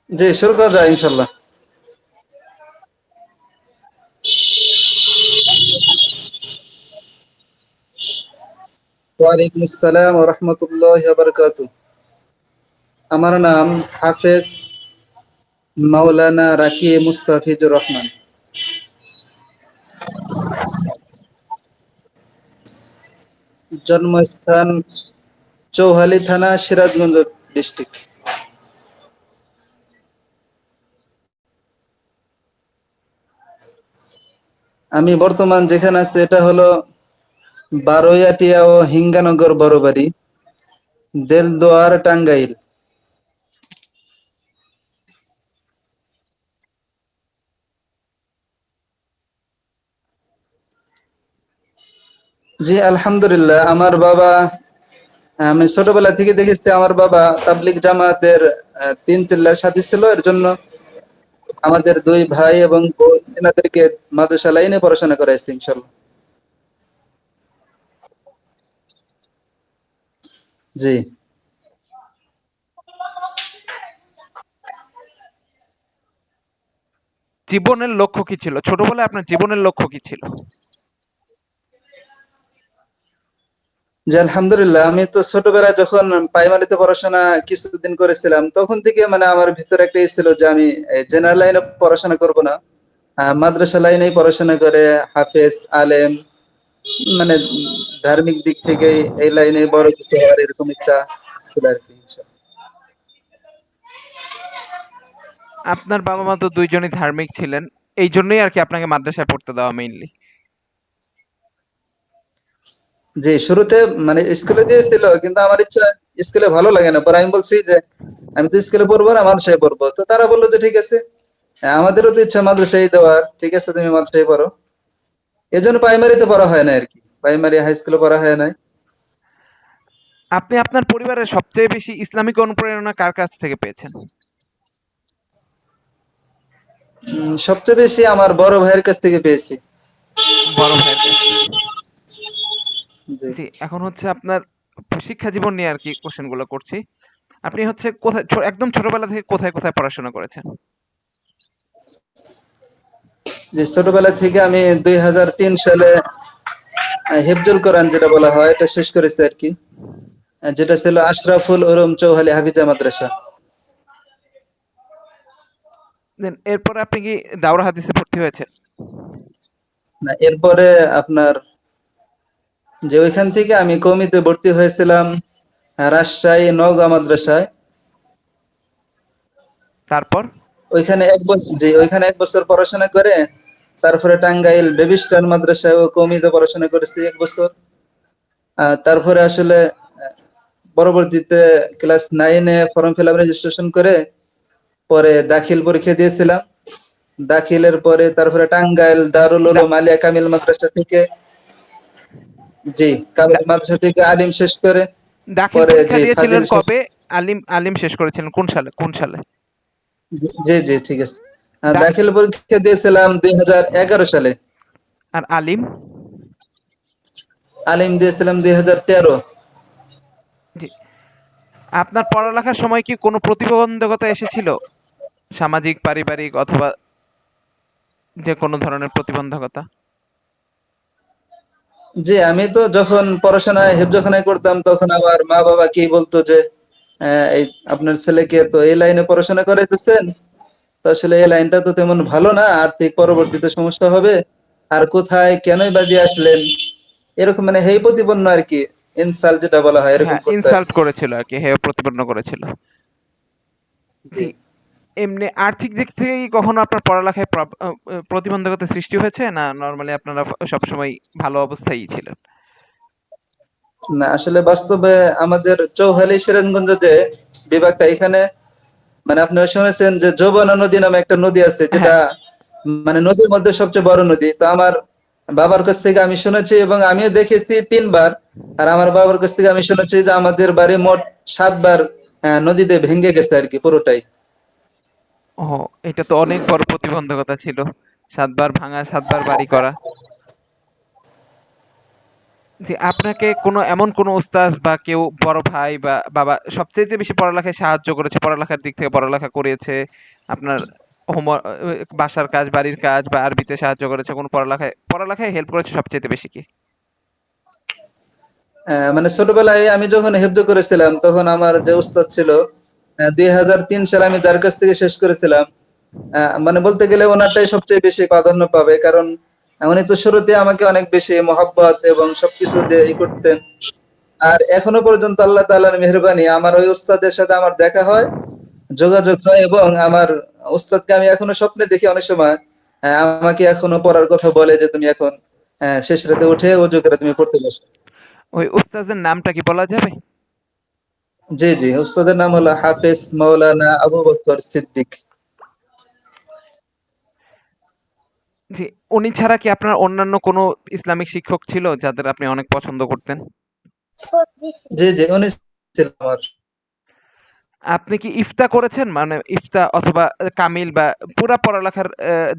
জি, শুরু করা যায় ইনশাল্লাহ। ওয়ালাইকুম আসসালাম ওয়া রাহমাতুল্লাহি ওয়া বারাকাতুহু। আমার নাম হাফেজ মাওলানা রাকি মুস্তাফিজুর রহমান। জন্মস্থান চৌহালি থানা, সিরাজগঞ্জ ডিস্ট্রিক্ট। আমি বর্তমান যেখানে আছি এটা হলো বারোয়াটিয়া ও হিঙ্গানগর বড়বাড়ি, দেলদুয়ার, টাঙ্গাইল। জি আলহামদুলিল্লাহ। আমার বাবা, আমি ছোটবেলা থেকে দেখেছি আমার বাবা তাবলিগ জামাতের তিন চিল্লার সাথী ছিল। এর জন্য আমাদের দুই ভাই এবং বোন এনাদেরকে মাদ্রাসা লাইনে পড়াশোনা করাইছি ইনশাল্লাহ। জি। জীবনের লক্ষ্য কি ছিল? ছোটবেলায় আপনার জীবনের লক্ষ্য কি ছিল? জি আলহামদুলিল্লাহ। আমি তো ছোটবেলায় যখন প্রাইমারিতে পড়াশোনা কিছুদিন করেছিলাম, তখন থেকে মানে আমার ভিতরে একটা ই ছিল যে আমি জেনারেল লাইনে পড়াশোনা করব না, মাদ্রাসা লাইনেই পড়াশোনা করে হাফেজ আলেম, মানে ধার্মিক দিক থেকে এই লাইনে বড় কিছু হওয়ার এরকম ইচ্ছা ছিল আর কি। আপনার বাবা-মা তো ২ জনই ধার্মিক ছিলেন। এইজন্যই আরকি আপনাকে মাদ্রাসায় পড়তে দেওয়া মেইনলি। জি, শুরুতে মানে স্কুলে দিয়েছিল, কিন্তু আমার ইচ্ছা স্কুলে ভালো লাগে না। পরে আমি বলছি যে আমি তো স্কুলে পড়বো না, মাদ্রাসায় পড়বো। তো তারা বললো যে ঠিক আছে, আমাদেরও তো ইচ্ছা মাদ্রাসায় দেওয়ার, ঠিক আছে তুমি মাদ্রাসায় পড়ো। এজন্য প্রাইমারিতে পড়া হয় না আর কি, প্রাইমারি হাই স্কুলে পড়া হয় না। আপনি আপনার পরিবারের সবচেয়ে বেশি ইসলামিক অনুপ্রেরণা কার কাছ থেকে পেয়েছেন? সবচেয়ে বেশি আমার বড় ভাইয়ের কাছ থেকে পেয়েছি। বড় ভাইয়ের কাছ থেকে। জি। জি, এখন হচ্ছে আপনার শিক্ষা জীবন নিয়ে আরকি কোয়েশ্চেন গুলো করছি। আপনি হচ্ছে কোথায় একদম ছোটবেলা থেকে কোথায় পড়াশোনা করেছেন? যে ছোটবেলা থেকে আমি 2003 সালে হিফজুল কোরআন যেটা বলা হয় এটা শেষ করেছি আর কি, যেটা ছিল আশরাফুল উলুম চৌহালি হাফিজা মাদ্রাসা। দেন এরপরে আপনি কি দাওরা হাদিসে ভর্তি হয়েছেন? না, এরপরে আপনার যে ওইখান থেকে আমি কওমিতে ভর্তি হয়েছিলাম রাজশাহী নওগাঁ মাদ্রাসায়। তারপর? ওইখানে এক বছর, জি ওইখানে এক বছর পড়াশোনা করে তারপরে টাঙ্গাইল বেবি স্টার মাদ্রাসায় ও কওমিতে পড়াশোনা করেছি এক বছর। তারপরে আসলে পরবর্তীতে ক্লাস 9-এ ফর্ম ফিল আপ রেজিস্ট্রেশন করে পরে দাখিল পরীক্ষা দিয়েছিলাম। দাখিলের পরে তারপরে টাঙ্গাইল দারুল দা উলুম আলিয়া কামিল মাদ্রাসা থেকে, জি দা কামিল মাদ্রাসা থেকে আলিম শেষ করে দাখিল পরে পরীক্ষা জি দিয়েছিলেন ফাজিল শেষ। কবে? আলিম শেষ করেছিলেন কোন সালে? জি জি ঠিক আছে। দা দাখিল পরীক্ষা দিয়েছিলাম 2011 সালে। আর আলিম? আলিম দিয়েছিলাম 2013। জি। আপনার পড়ালেখার সময় কি কোনো প্রতিবন্ধকতা এসেছিল? সামাজিক, পারিবারিক অথবা যে কোনো ধরনের প্রতিবন্ধকতা? জি, আমি তো যখন পড়াশোনায় হেফজোখানায় করতাম তখন আমার মা বাবা কি বলতো যে এই আপনার ছেলেকে তো এই লাইনে পড়াশোনা করাইতেছেন, তো আসলে এই লাইনটা তো তেমন ভালো না, আর্থিক পরবর্তীতে সমস্যা হবে। আর কোথায় কেনই বা দিয়ে আসলেন, এরকম মানে হেই প্রতিপন্ন আর কি, ইনসাল্ট যেটা বলা হয় এরকম হ্যাঁ, করতো আর ইনসাল্ট কি। করেছিল আরকি, হেয় প্রতিপন্ন করেছিল। জি। জি। এমনি আর্থিক দিক থেকে কি কখনো আপনার পড়ালেখায় প্রতিবন্ধকতা সৃষ্টি হয়েছে? না নরমালি আপনারা সবসময় ভালো অবস্থায়ই ছিলেন? না আসলে বাস্তবে আমাদের চৌহালি সিরাজগঞ্জ যে বিভাগটা, এখানে মানে আপনারা শুনেছেন যে যমুনা নদী নামে একটা নদী আছে, হ্যাঁ। যেটা মানে নদীর মধ্যে সবচেয়ে বড় নদী। তো আমার বাবার কাছ থেকে আমি শুনেছি এবং আমিও দেখেছি 3 বার। আর আমার বাবার কাছ থেকে আমি শুনেছি যে আমাদের বাড়ি মোট 7 বার নদীতে ভেঙে গেছে আর কি পুরোটাই। ও, এটা তো অনেক বড় প্রতিবন্ধকতা ছিল। ৭ বার ভাঙা, ৭ বার বাড়ি করা। জি, আপনাকে এমন কোনো উস্তাজ বা কেউ বড় ভাই বা বাবা সবচাইতে বেশি পড়ালেখায় সাহায্য করেছে, পড়ালেখার দিক থেকে পড়ালেখা করিয়েছে, আপনার বাসার কাজ, বাড়ির কাজ বা আরবিতে সাহায্য করেছে, কোনো পড়ালেখায় হেল্প করেছে সবচাইতে বেশি কি? মানে ছোটবেলায় আমি যখন হেফজ করেছিলাম তখন আমার যে উস্তাদ ছিল 2003 সালে আমি যার কাছ থেকে শেষ করেছিলাম, মানে বলতে গেলে ওনারটাই সবচেয়ে বেশি প্রাধান্য পাবে, কারণ উনি তো শুরুতে আমাকে অনেক বেশি মহব্বত এবং সবকিছু দিয়ে ই করতেন। আর এখনো পর্যন্ত আল্লাহ তাআলার মেহেরবানি আমার ওই উস্তাদের সাথে আমার দেখা হয়, যোগাযোগ হয়, এবং আমার উস্তাদকে আমি এখনো স্বপ্নে দেখি অনেক সময়। আমাকে এখনো পড়ার কথা বলে যে তুমি এখন শেষ রাতে উঠে ওযু করে তুমি পড়তে বসো। ওই উস্তাজের নামটা কি বলা যাবে? জি, জি। উস্তাদের নাম হলো হাফেজ মাওলানা আবু বকর সিদ্দিক। জি, উনি ছাড়া কি আপনার অন্যান্য কোনো ইসলামিক শিক্ষক ছিল যাদের আপনি অনেক পছন্দ করতেন? জি, জি। উনি ছিলেন আমার। আপনি কি ইফতা করেছেন? মানে ইফতা অথবা কামিল বা পুরা পড়ালেখার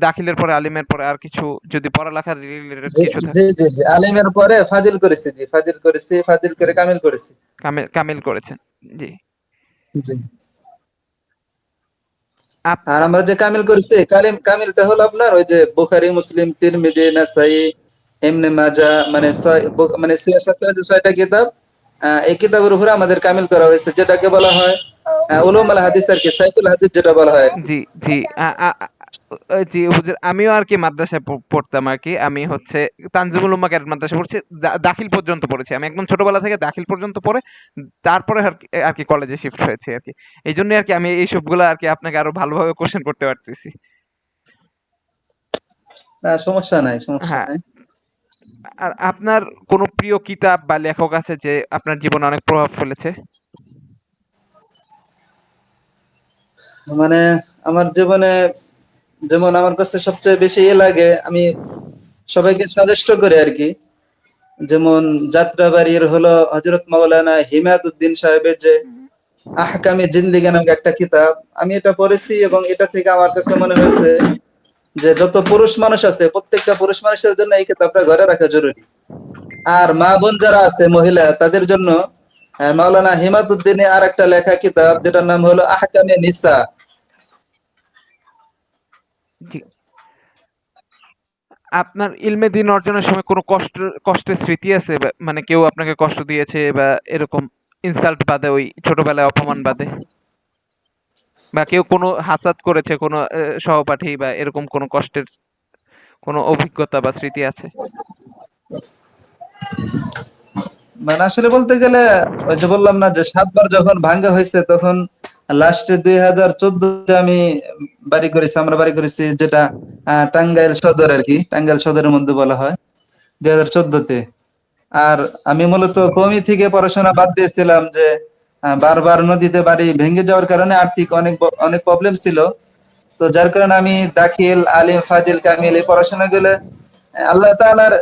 দাখিলের পরে আলিমের পরে আর কিছু যদি পড়ালেখার রিলেটেড জি, কিছু জি, থাকে? জি, জি। আলিমের পরে ফাজিল করেছি। জি, ফাজিল করেছি। ফাজিল করে কামিল করেছি। কামিল করেছেন। জি। জি। আপ আর আমরা যে কামিল করেছি, কামিলটা হলো আপনার ওই যে বুখারী, মুসলিম, তিরমিজি, নাসাই, ইবনে মাজাহ, মানে মানে সিয়াসাতের যে ৬ টা কিতাব, এই কিতাবের উপরে আমাদের কামিল করা হয়েছে, যেটাকে বলা হয় উলুমুল হাদিস আরকি, সাইকুল হাদিস যেটা বলা হয় আরকি। জি, জি। আ আ আ জি হুজুর, আমিও আরকি মাদ্রাসায় পড়তাম আরকি। আমি হচ্ছে তানজিমুল উম্মাহ ক্যাডেট মাদ্রাসায় পড়ছি। দাখিল পর্যন্ত পড়েছি। আমি একদম ছোটবেলা থেকে দাখিল পর্যন্ত পড়ে তারপরে আরকি কলেজে শিফট হয়েছি আরকি। এইজন্যই আরকি আমি এইসবগুলা আরকি আপনাকে আরো ভালোভাবে কোয়েশ্চেন করতে পারতেছি। না, সমস্যা নাই, সমস্যা হ্যাঁ। নাই। আর আপনার কোনো প্রিয় কিতাব বা লেখক আছে যে আপনার জীবনে অনেক প্রভাব ফেলেছে? মানে আমার জীবনে যেমন আমার কাছে সবচেয়ে বেশি লাগে, আমি সবাইকে সাজেস্ট করি আরকি। যেমন যাত্রাবাড়ির হলো হযরত মাওলানা হিমায়তুদ্দিন সাহেবের যে আহকামে জিন্দেগি নামক একটা কিতাব, আমি এটা পড়েছি এবং এটা থেকে আমার কাছে মনে হয়েছে যে যত পুরুষ মানুষ আছে প্রত্যেকটা পুরুষ মানুষের জন্য এই কিতাবটা ঘরে রাখা জরুরি। আর মা বোন যারা আছে মহিলা তাদের জন্য মাওলানা হিমায়তুদ্দিনের আরেকটা লেখা কিতাব যেটার নাম হলো আহকামে নিসা। জি। আপনার ইলমে দিন অর্জনের সময় কোনো কষ্টের স্মৃতি আছে? মানে কেউ আপনাকে কষ্ট দিয়েছে বা এরকম ইনসাল্ট বাদে ওই ছোটবেলায় অপমান বাদে? বা কেউ কোনো হাসাদ করেছে কোনো সহপাঠী বা এরকম কোনো কষ্টের কোনো অভিজ্ঞতা বা স্মৃতি আছে? মানে আসলে বলতে গেলে ওই যে বললাম না যে ৭ বার যখন ভাঙ্গা হয়েছে তখন লাস্টে ২০১৪-তে আমি আমরা বাড়ি করেছি, যেটা টাঙ্গাইল সদর আরকি। টাঙ্গাইল সদরের মধ্যে বলা হয় ২০১৪-তে। আর আমি মূলত কওমি থেকে পড়াশোনা বাদ দিয়েছিলাম যে বারবার নদীতে বাড়ি ভেঙে যাওয়ার কারণে আর্থিক অনেক প্রবলেম ছিল। তো যার কারণে আমি দাখিল, আলিম, ফাজিল, কামিল এই পড়াশোনাগুলো আল্লাহ তাআলার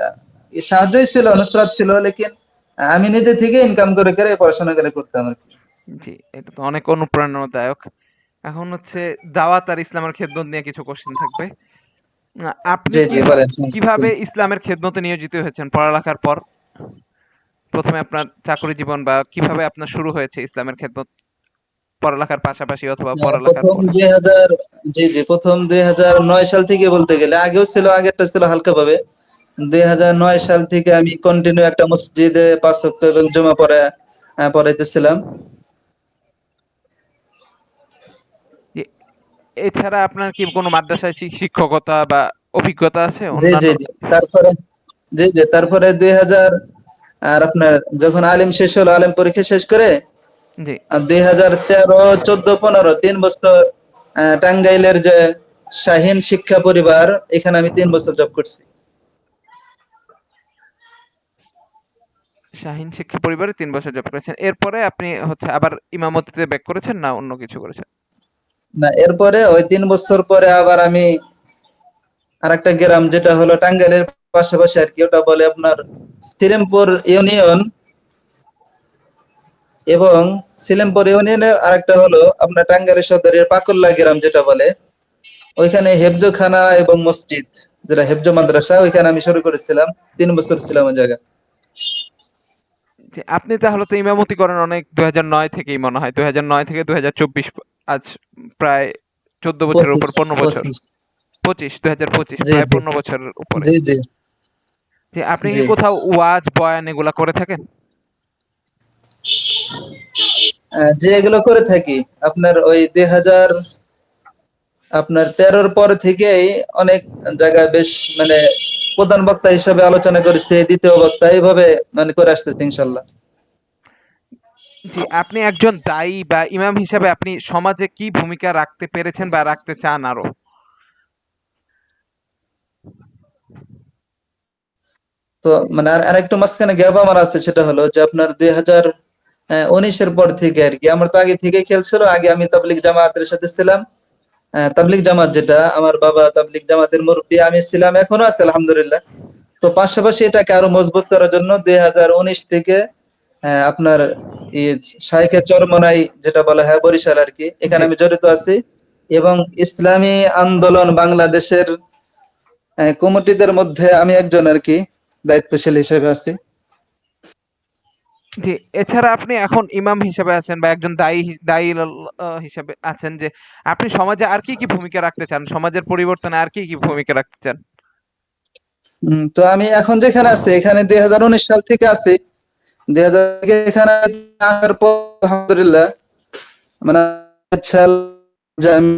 সাহায্যই ছিল, নুসরাত ছিল। লেকিন আমি নিজে থেকে ইনকাম করে এই পড়াশোনাগুলো করতাম আরকি। জি, এটা তো অনেক অনুপ্রেরণাদায়ক। এখন হচ্ছে দাওয়াত আর ইসলামের খেদমত নিয়ে কিছু কোশ্চেন থাকবে। আপনি জি, জি, বলেন। কিভাবে ইসলামের খেদমতে নিয়োজিত হয়েছেন পড়ালেখার পর? ১ম এ আপনার চাকরি জীবন বা কিভাবে আপনার শুরু হয়েছে ইসলামের খেদমত পড়ালেখার পাশাপাশি অথবা পড়ালেখার ১ম পরে? ২০০০, জি, জি, ১ম ২০০৯ সাল থেকে বলতে গেলে, আগেও ছিল, আগেরটা ছিল হালকাভাবে। ২০০৯ সাল থেকে আমি কন্টিনিউ একটা মসজিদে ৫ ওয়াক্ত এবং জুমা পড়াইতেছিলাম। এ এছাড়া আপনার কি কোনো মাদ্রাসায় শিক্ষকতা বা অভিজ্ঞতা আছে জি, জি, অন্যান্য? জি। তারপরে জি, জি, তারপরে ২০০০ আর আপনার যখন আলিম শেষ হলো, আলিম পরীক্ষা শেষ করে জি। ২০১৩, ১৪, ১৫ ৩ বছর টাঙ্গাইলের যে শাহীন শিক্ষা পরিবার, এখানে আমি ৩ বছর জব করছি। শাহীন শিক্ষা পরিবারে ৩ বছর জব করেছেন। এরপরে আপনি হচ্ছে আবার ইমামতিতে ব্যাক করেছেন না অন্য কিছু করেছেন? না, এরপরে ওই ৩ বছর পরে আবার আমি আরেকটা গ্রাম যেটা হলো টাঙ্গাইলের পাশাপাশি আরকি, ওটা বলে আপনার শ্রীরামপুর ইউনিয়ন, এবং শ্রীরামপুর ইউনিয়নের আরেকটা হলো আপনার টাঙ্গাইল সদরের পাকুল্লা গ্রাম যেটা বলে, ওইখানে হেফজখানা এবং মসজিদ, যেটা হেফজ মাদ্রাসা, ওইখানে আমি শুরু করেছিলাম। ৩ বছর ছিলাম ওই জায়গায়। জি, আপনি তাহলে তো ইমামতি করেন অনেক 2009 থেকেই মনে হয়, 2009 থেকে 2024, আজ প্রায় 14 বছরের উপর, 25 15 বছর, 25 2025 জি প্রায় জি 15 বছরের উপরে। জি জি যে আপনি জি কি কোথাও ওয়াজ বয়ান এগুলা করে থাকেন? যে এগুলো করে থাকি আপনার ওই 2000 আপনার 13-র পর থেকেই অনেক জায়গায় বেশ মানে প্রধান বক্তা হিসেবে আলোচনা করেছে, দ্বিতীয় বক্তা এইভাবে মানে করে আসতেছে ইনশাল্লাহ। জি, আপনি একজন দায়ী বা ইমাম হিসাবে আপনি সমাজে কি ভূমিকা রাখতে পেরেছেন বা রাখতে চান আরো? তো মানে আরেকটু মাঝখানে গ্যাপ আমার আছে, সেটা হলো যে আপনার 2019-এর পর থেকে আর কি, আমার তো আগে থেকে খেয়াল ছিল, আগে আমি তাবলিগ জামাতের সাথে ছিলাম। তাবলিগ জামাত যেটা, আমার বাবা তাবলিগ জামাতের মুরব্বী, আমি ছিলাম, এখনো আছে আলহামদুলিল্লাহ। তো পাশাপাশি এটাকে আরো মজবুত করার জন্য 2019 থেকে আপনার এই শাইখে চরমনাই যেটা বলা হয় বরিশাল আর কি, এখানে জি, আমি জড়িত আছি। এবং ইসলামী আন্দোলন বাংলাদেশের কমিটিদের মধ্যে আমি একজন আর কি, দায়িত্বশীল হিসেবে আছি। জি। এছাড়া আপনি এখন ইমাম হিসেবে আছেন বা একজন দায়ী হিসেবে আছেন, যে আপনি সমাজে আর কি কি ভূমিকা রাখতে চান? সমাজের পরিবর্তনে আর কি কি ভূমিকা রাখতে চান? তো আমি এখন যেখানে আছি এখানে 2019 সাল থেকে আছি। 2000 থেকে এখানে আসার পর আলহামদুলিল্লাহ মানে ইচ্ছা যে আমি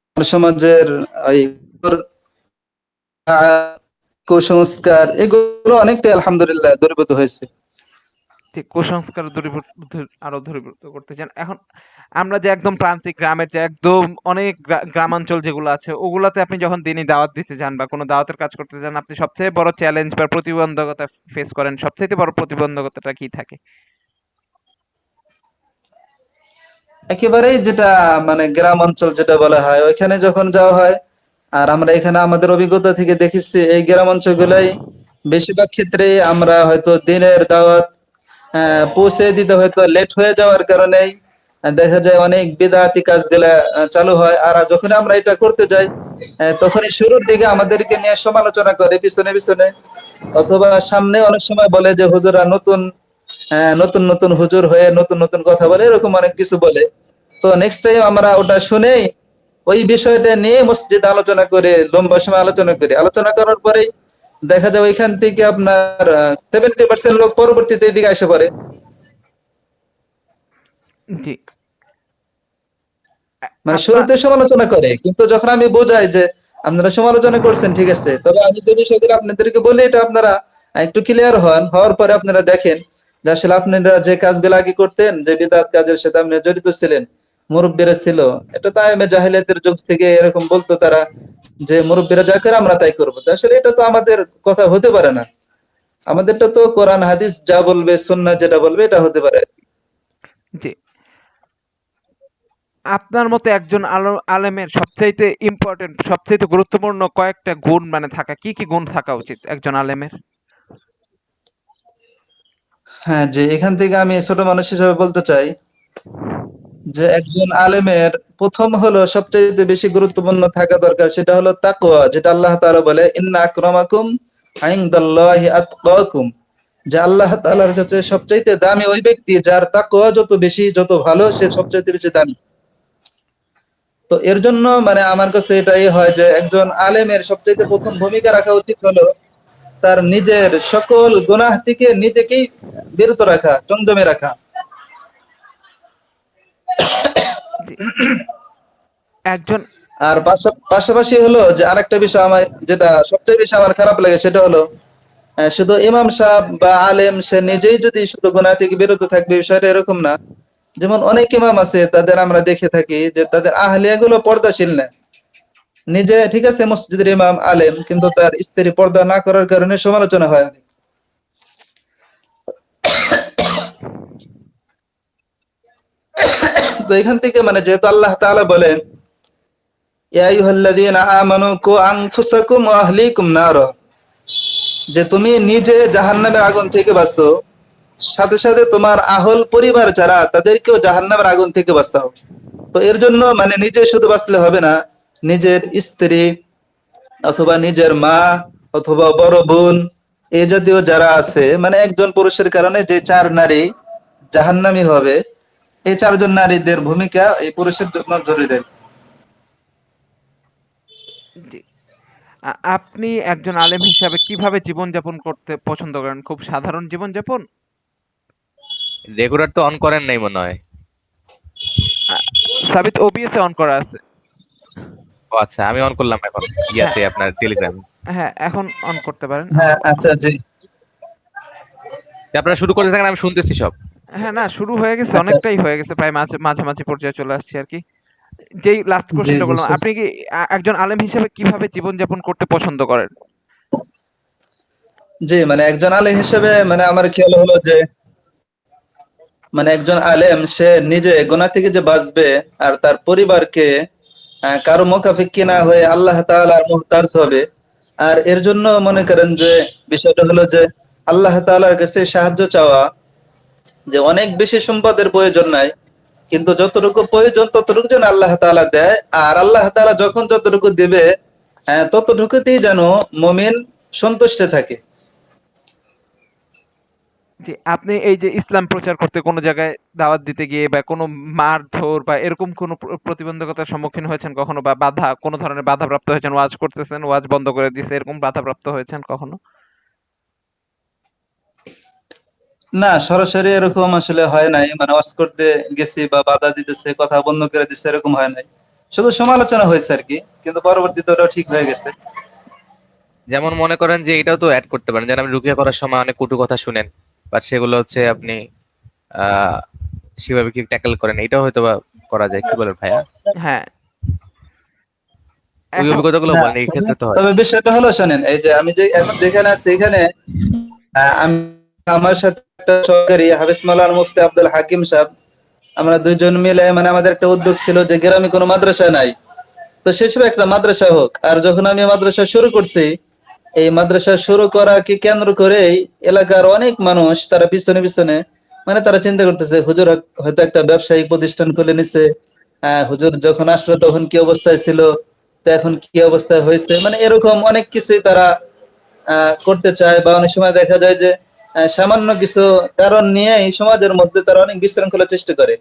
আমার সমাজের ওই কুসংস্কার এগুলো অনেকটাই আলহামদুলিল্লাহ দূরীভূত হয়েছে। যে কুসংস্কার আরো দূরীভূত করতে চান। এখন আমরা যে একদম প্রান্তিক গ্রামের যে একদম অনেক গ্রামাঞ্চল যেগুলো আছে, ওগুলাতে আপনি যখন দিনই দাওয়াত দিতে যান বা কোনো দাওয়াতের কাজ করতে যান, আপনি সবচেয়ে বড় চ্যালেঞ্জ বা প্রতিবন্ধকতা ফেস করেন, সবচাইতে বড় প্রতিবন্ধকতাটা কি থাকে? একেবারেই যেটা মানে গ্রাম অঞ্চল যেটা বলা হয় ওইখানে যখন যাওয়া হয়, আর আমরা এখানে আমাদের অভিজ্ঞতা থেকে দেখেছি এই গ্রাম অঞ্চলগুলাই বেশিরভাগ ক্ষেত্রে আমরা হয়তো দিনের দাওয়াত পৌঁছে দিতে হয়তো লেট হয়ে যাওয়ার কারণেই দেখা যায় অনেক বিদআতি কাজগুলা চালু হয়। আর যখন আমরা এটা করতে যাই তখনই শুরুর দিকে আমাদেরকে নিয়ে সমালোচনা করে পিছনে পিছনে, অথবা সামনে অনেক সময় বলে যে হুজুরা নতুন নতুন নতুন হুজুর হয়ে নতুন নতুন কথা বলে, এরকম অনেক কিছু বলে। তো নেক্সট টাইম আমরা ওটা শুনেই ওই বিষয়টা নিয়ে মসজিদ আলোচনা করে লম্বা সময় আলোচনা করি, আলোচনা করার পরেই দেখা যায় ওইখান থেকে আপনার 70% লোক পরবর্তীতে এদিকে এসে পড়ে। জি। মানে আপনার শুরুতে সমালোচনা করে, কিন্তু যখন আমি বোঝাই যে আপনারা সমালোচনা করছেন ঠিক আছে, তবে আমি যে বিষয়গুলো আপনাদেরকে বলি এটা আপনারা একটু ক্লিয়ার হওয়ার পরে আপনারা দেখেন যে আসলে আপনারা যে কাজগুলো আগে করতেন, যে বিদআত কাজের সাথে আপনারা জড়িত ছিলেন, মুরব্বীরা ছিল, এটা তো আইমে জাহিলিয়াতের যুগ থেকে এরকম বলতো তারা, যে মুরব্বীরা যা করে আমরা তাই করবো। তো আসলে এটা তো আমাদের কথা হতে পারে না, আমাদেরটা তো কোরআন হাদিস যা বলবে, সুন্নাহ যেটা বলবে এটা হতে পারে। জি, আপনার মতে একজন আলেমের সবচাইতে ইম্পর্টেন্ট, সবচাইতে গুরুত্বপূর্ণ কয়েকটা গুণ মানে থাকা, কি কি গুণ থাকা উচিত একজন আলেমের? হ্যাঁ, যে এখান থেকে আমি ছোট মানুষ হিসেবে বলতে চাই যে একজন আলেমের প্রথম হলো সবচেয়ে বেশি গুরুত্বপূর্ণ থাকা দরকার, সেটা হলো তাকওয়া, যেটা আল্লাহ তাআলা বলে ইন্না আকরামাকুম ইনদাল্লাহি আতকাকুম, যে আল্লাহ তাআলার কাছে সবচাইতে দামি ওই ব্যক্তি যার তাকওয়া যত বেশি, যত ভালো, সে সবচাইতে বেশি দামি। তো এর জন্য মানে আমার কাছে এটাই হয় যে একজন আলেমের সবচাইতে প্রথম ভূমিকা রাখা উচিত হলো তার নিজের সকল গুনাহ থেকে নিজেকেই বিরত রাখা, সংযমে রাখা। জি, একজন আর পাশাপাশি হলো যে আরেকটা বিষয় আমার যেটা সবচেয়ে বেশি আমার খারাপ লাগে, সেটা হলো শুধু ইমাম সাহেব বা আলেম সে নিজেই যদি শুধু গুনাহ থেকে বিরত থাকবে, বিষয়টা এরকম না। যেমন অনেক ইমাম আছে তাদের আমরা দেখে থাকি যে তাদের আহলিয়া গুলো পর্দাশীল না, নিজে ঠিক আছে মসজিদের ইমাম আলেম, কিন্তু তার স্ত্রী পর্দা না করার কারণে সমালোচনা হয় অনেক। তো এখান থেকে মানে যেহেতু আল্লাহ তাআলা বলেন ইয়া আইয়ুহাল্লাযীনা আমানু কু আনফুসাকুম ওয়া আহলিকুম নারা, যে তুমি নিজে জাহান্নামের আগুন থেকে বাঁচো, সাথে সাথে তোমার আহল পরিবার যারা তাদেরকেও জাহান্নামের আগুন থেকে বাঁচাও। তো এর জন্য মানে নিজে শুধু বাঁচলে হবে না, নিজের স্ত্রী অথবা নিজের মা অথবা বড় বোন এ জাতীয় যারা আছে, মানে একজন পুরুষের কারণে যে 4 নারী জাহান্নামী হবে, এই 4 জন নারীদের ভূমিকা এই পুরুষের জন্য জরুরি। জি। আপনি একজন আলেম হিসাবে কিভাবে জীবনযাপন করতে পছন্দ করেন? খুব সাধারণ জীবনযাপন? রেগুলার তো অন করেন নাই মনে হয়। আ সাবিত ওবিএস এ অন করা আছে। ও আচ্ছা, আমি অন করলাম এখন হ্যাঁ, ইয়াতে আপনার টেলিগ্রামে। হ্যাঁ, এখন অন করতে পারেন। হ্যাঁ, আচ্ছা, জি। আপনারা শুরু করতে থাকেন, আমি শুনতেছি সব। হ্যাঁ, না শুরু হয়ে গেছে, আচ্ছা, অনেকটাই হয়ে গেছে। প্রায় মাঝামাঝি পর্যায়ে চলে আসছি আরকি। যেই লাস্ট জি, কোয়েশ্চেনটা জি, বললাম, আপনি কি একজন আলেম হিসেবে কিভাবে জীবনযাপন করতে পছন্দ করেন? জি, মানে একজন আলেম হিসেবে মানে আমার খেয়াল হলো যে, মানে একজন আলেম সে নিজে গুনাহ থেকে যে বাঁচবে আর তার পরিবারকে কারো মুখাপেক্ষী না হয়ে আল্লাহ তাআলার মুহতাজ হবে। আর এর জন্য মনে করেন যে বিষয়টা হলো যে আল্লাহ তাআলার কাছে সাহায্য চাওয়া, যে অনেক বেশি সম্পদের প্রয়োজন নাই, কিন্তু যতটুকু প্রয়োজন ততটুকু যেন আল্লাহ তাআলা দেয়। আর আল্লাহ তাআলা যখন যতটুকু দিবে ততটুকুতেই যেন মুমিন সন্তুষ্ট থাকে। জি, আপনি এই যে ইসলাম প্রচার করতে কোনো জায়গায় দাওয়াত দিতে গিয়ে বা কোনো মারধর বা এরকম কোনো প্রতিবন্ধকতার সম্মুখীন হয়েছেন কখনো, বা বাধা, কোনো ধরনের বাধাপ্রাপ্ত হয়েছেন? ওয়াজ করতেছেন, ওয়াজ বন্ধ করে দিছে, এরকম বাধাপ্রাপ্ত হয়েছেন কখনো? না, সরাসরি এরকম আসলে হয় নাই। মানে ওয়াজ করতে গেছি বা বাধা দিতেছে, কথা বন্ধ করে দিচ্ছে, এরকম হয় নাই। শুধু সমালোচনা হয়েছে আরকি। কিন্তু পরবর্তীতে ওটা ঠিক হয়ে গেছে। যেমন মনে করেন যে এটাও তো অ্যাড করতে পারেন, যেন আপনি রুকিয়া করার সময় অনেক কটু কথা শুনেন, বাট সেগুলো হচ্ছে আপনি আহ সেভাবে কি ট্যাকেল করেন, এটাও হয়তো বা করা যায়। কি বলেন ভাইয়া? হ্যাঁ, ওই এখন অভিজ্ঞতাগুলো না, বলেন, এই তবে ক্ষেত্রে তো হয়। তবে বিষয়টা হলো শোনেন, এই যে আমি যে এখন যেখানে আছি এখানে আমি, আমার সাথে একটা সহকারী হাফেজ মাওলানা মুফতি আব্দুল হাকিম সাহেব, আমরা দুইজন মিলে মানে আমাদের একটা উদ্যোগ ছিল যে গ্রামে কোনো মাদ্রাসা নাই, তো সে হিসেবে একটা মাদ্রাসা হোক। আর যখন আমি মাদ্রাসা শুরু করছি, এই মাদ্রাসা শুরু করাকে কেন্দ্র করেই এলাকার অনেক মানুষ তারা পিছনে পিছনে মানে তারা চিন্তা করতেছে হুজুর হয়তো একটা ব্যবসায়িক প্রতিষ্ঠান খুলে নিছে। হুজুর যখন আসলো তখন কি অবস্থায় ছিল, তো এখন কি অবস্থায় হয়েছে, মানে এরকম অনেক কিছুই তারা করতে চায়। বা অনেক সময় দেখা যায় যে সামান্য কিছু কারণ নিয়ে এই সমাজের মধ্যে তারা অনেক বিশৃঙ্খলা চেষ্টা করে।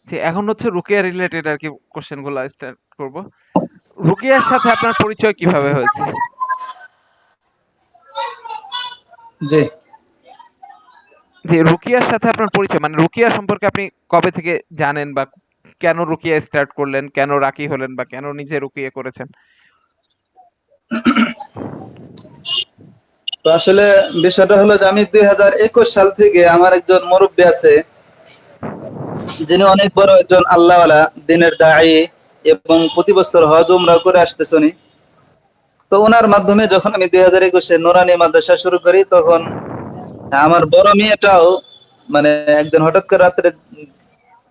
যে এখন হচ্ছে রুকিয়া রিলেটেড আর কি কোশ্চেন গুলো স্টার্ট করব। রুকিয়ার সাথে আপনার পরিচয় কিভাবে হয়েছে? জি, যে রুকিয়ার সাথে আপনার পরিচয়, মানে রুকিয়া সম্পর্কে আপনি কবে থেকে জানেন, বা কেন রুকিয়া স্টার্ট করলেন, কেন রাকি হলেন, বা কেন নিজে রুকিয়া করেছেন? তো আসলে বিষয়টা হলো যে আমি 2021 সাল থেকে আমার একজন মুরব্বী আছে, যিনি অনেক বড় একজন আল্লাহওয়ালা দিনের দায়ী, এবং প্রতি বছর হজ উমরা করে আসতেছে উনি। তো ওনার মাধ্যমে যখন আমি 2021-এ নুরানি মাদ্রাসা শুরু করি, তখন আমার বড় মেয়েটাও মানে একদিন হঠাৎ করে রাত্রে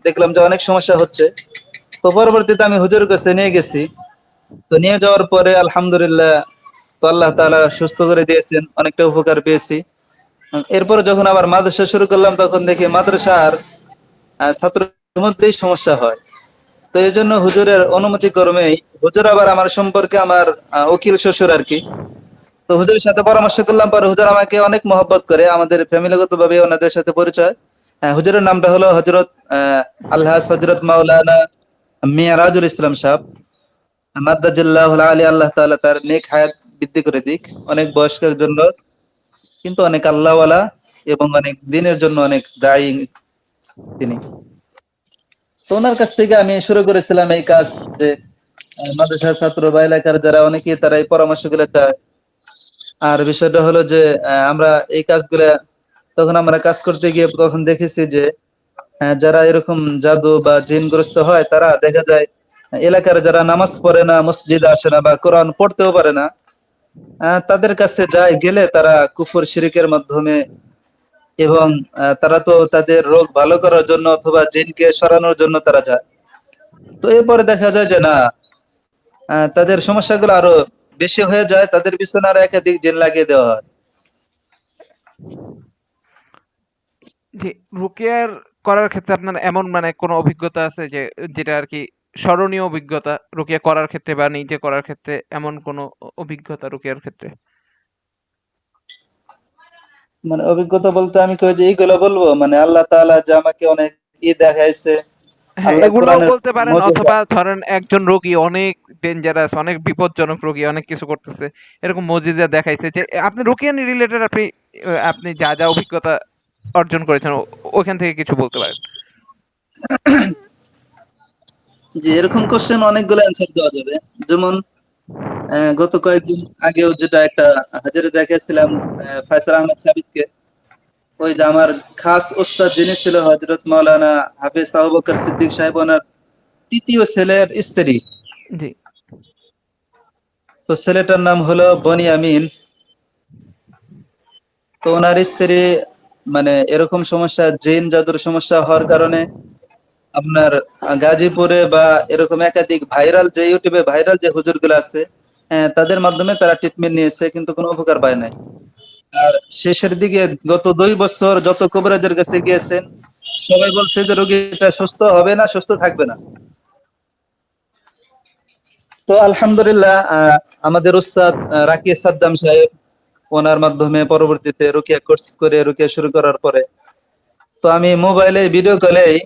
দেখলাম যে অনেক সমস্যা হচ্ছে। তো পরবর্তীতে আমি হুজুরের কাছে নিয়ে গেছি। তো নিয়ে যাওয়ার পরে আলহামদুলিল্লাহ, তো আল্লাহ তাআলা সুস্থ করে দিয়েছেন, অনেকটা উপকার পেয়েছি। এরপরে যখন আবার মাদ্রাসা শুরু করলাম, তখন দেখি মাদ্রাসার ছাত্রদের মধ্যেই সমস্যা হয়। তো এই জন্য হুজুরের অনুমতি ক্রমেই, হুজুর আবার আমার সম্পর্কে আমার উকিল শ্বশুর আর কি। তো হুজুরের সাথে পরামর্শ করলাম, পরে হুজুর আমাকে অনেক মহব্বত করে, আমাদের ফ্যামিলিগত ভাবে ওনাদের সাথে পরিচয়। হুজুরের নামটা হলো হজরত আলহাজ হজরত মাওলানা মিয়ারাজুল ইসলাম সাহেব, মাদ্দাজিল্লাহুল আলী, আল্লাহ তাআলা তার নেক হায়াত বৃদ্ধি করে দিক। অনেক বয়স্ক একজন লোক, কিন্তু অনেক আল্লাহওয়ালা এবং অনেক দিনের জন্য অনেক দায়ী তিনি। তো ওনার কাছ থেকে আমি শুরু করেছিলাম এই কাজ, যে মাদ্রাসার ছাত্র বা এলাকার যারা অনেকে তারা এই পরামর্শগুলো চায়। আর বিষয়টা হলো যে আমরা এই কাজগুলা তখন আমরা কাজ করতে গিয়ে তখন দেখেছি যে যারা এরকম জাদু বা জিনগ্রস্ত হয়, তারা দেখা যায় এলাকার যারা নামাজ পড়ে না, মসজিদে আসে না বা কোরআন পড়তেও পারে না, তাদের কাছে যায়, গেলে তারা কুফর শিরিকের মাধ্যমে, এবং তারা তো তাদের রোগ ভালো করার জন্য অথবা জিনকে সরানোর জন্য তারা যায়। তো এরপরে দেখা যায় যে না, তাদের সমস্যাগুলো আরো বেশি হয়ে যায়, তাদের পিছনে আরো একাধিক জিন লাগিয়ে দেওয়া হয়। জি, রুকিয়ার করার ক্ষেত্রে আপনার এমন মানে কোনো অভিজ্ঞতা আছে যে যেটা আর কি স্মরণীয় অভিজ্ঞতা রুকিয়া করার ক্ষেত্রে বা নিজে করার ক্ষেত্রে এমন কোনো অভিজ্ঞতা রুকিয়ার ক্ষেত্রে? মানে অভিজ্ঞতা বলতে আমি কই যে এইগুলো বলবো, মানে আল্লাহ তাআলা যে আমাকে অনেক দেখাইছে, হ্যাঁ, আল্লাহ এগুলোও কোরআনের বলতে পারেন, মুজিজা। অথবা ধরেন একজন রোগী অনেক ডেঞ্জারাস, অনেক বিপজ্জনক রোগী, অনেক কিছু করতেছে, এরকম মুজিজা দেখাইছে যে আপনি রুকিয়ানি রিলেটেড, আপনি যা যা অভিজ্ঞতা অর্জন করেছেন ওখান থেকে কিছু বলতে পারেন। যে এরকম কোশ্চেন অনেকগুলো অ্যান্সার দেওয়া যাবে। যেমন গত কয়েকদিন আগেও যেটা একটা হাজিরে দেখেছিলাম ফয়সাল আহমেদ সাবিতকে, ওই যে আমার খাস ওস্তাদ যিনি ছিল হযরত মাওলানা হাফেজ আবু বকর সিদ্দিক সাহেব, ওনার তৃতীয় ছেলের স্ত্রী। জি। তো ছেলেটার নাম হলো বনিয়ামিন। তো ওনার স্ত্রী মানে এরকম সমস্যা, জিন জাদুর সমস্যা হওয়ার কারণে আপনার গাজীপুরে বা এরকম একাধিক ভাইরাল, যে ইউটিউবে ভাইরাল যে হুজুরগুলো আছে, তাদের মাধ্যমে তারা ট্রিটমেন্ট নিয়েছে, কিন্তু কোনো উপকার পায় নাই। আর শেষের দিকে গত 2 বছর যত কবিরাজের কাছে গিয়েছেন, সবাই বলছে যে রোগীটা সুস্থ হবে না, সুস্থ থাকবে না। তো আলহামদুলিল্লাহ আমাদের উস্তাদ রাকিব সাদ্দাম সাহেব, ওনার মাধ্যমে পরবর্তীতে রুকিয়া কোর্স করে রুকিয়া শুরু করার পরে, তো আমি মোবাইলে ভিডিও কলেই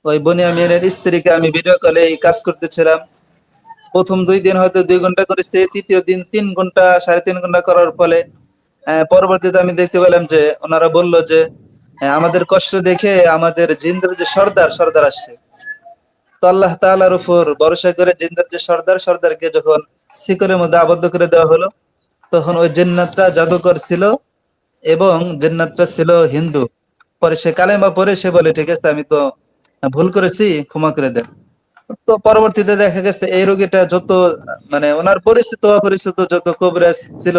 ওই বনিয়ামিনের স্ত্রীকে আমি ভিডিও কলে কাজ করতেছিলাম। প্রথম 2 দিন হয়তো 2 ঘন্টা করেছে, তৃতীয় দিন 3 ঘন্টা, 3.5 ঘন্টা করার ফলে পরবর্তীতে আমি দেখতে পেলাম যে ওনারা বলল যে আমাদের কষ্ট দেখে আমাদের জিন্দের যে সর্দার সর্দার আসছে। তো আল্লাহ তাআলার উপর ভরসা করে জিন্দের যে সর্দার সর্দারকে যখন শিকলের মধ্যে আবদ্ধ করে দেওয়া হলো, তখন ওই জিন্নাতটা জাদুকর ছিল এবং জিন্নাতটা ছিল হিন্দু। পরে সে কালেমা পড়ে সে বলে, ঠিক আছে আমি তো ভুল করেছি, ক্ষমা করে দেন। তো পরবর্তীতে দেখা গেছে এই রোগীটা যত মানে ওনার পরিচিত অপরিচিত যত কবিরাজ ছিল,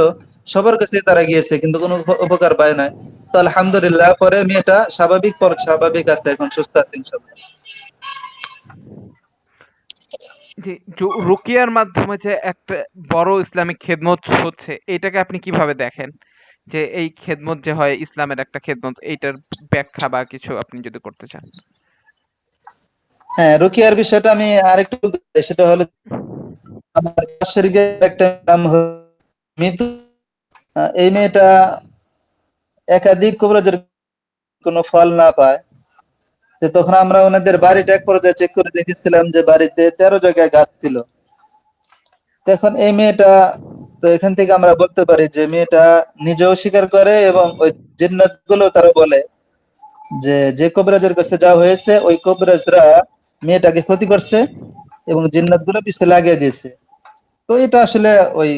সবার কাছে তারা গিয়েছে, কিন্তু কোনো উপকার পায় না। তো আলহামদুলিল্লাহ পরে মেয়েটা স্বাভাবিক আছে, এখন সুস্থ আছে ইনশাআল্লাহ। জি, রুকিয়ার মাধ্যমে যে একটা বড় ইসলামিক খেদমত হচ্ছে, এটাকে আপনি কিভাবে দেখেন? যে এই খেদমত যে হয় ইসলামের একটা খেদমত, এইটার ব্যাখ্যা বা কিছু আপনি যদি করতে চান। হ্যাঁ, রুকিয়ার বিষয়টা আমি আরেকটু বলতে চাই, সেটা হলো আমার পাশের গ্রামের একটা নাম হলো মিতু। এই মেয়েটা একাধিক কবিরাজের কোনো ফল না পায়। তো তখন আমরা ওনাদের বাড়িটা এক পর্যায়ে চেক করে দেখেছিলাম যে বাড়িতে 13 জায়গায় গাছ ছিল। তো এখন এই মেয়েটা, তো এখান থেকে আমরা বলতে পারি যে মেয়েটা নিজেও স্বীকার করে এবং ওই জিন্নাত গুলো তারা বলে যে যে কবিরাজের কাছে যাওয়া হয়েছে ওই কবিরাজরা মেয়েটাকে ক্ষতি করছে এবং জিন্নাত গুলো পিছে লাগিয়ে দিয়েছে। তো এটা আসলে ওই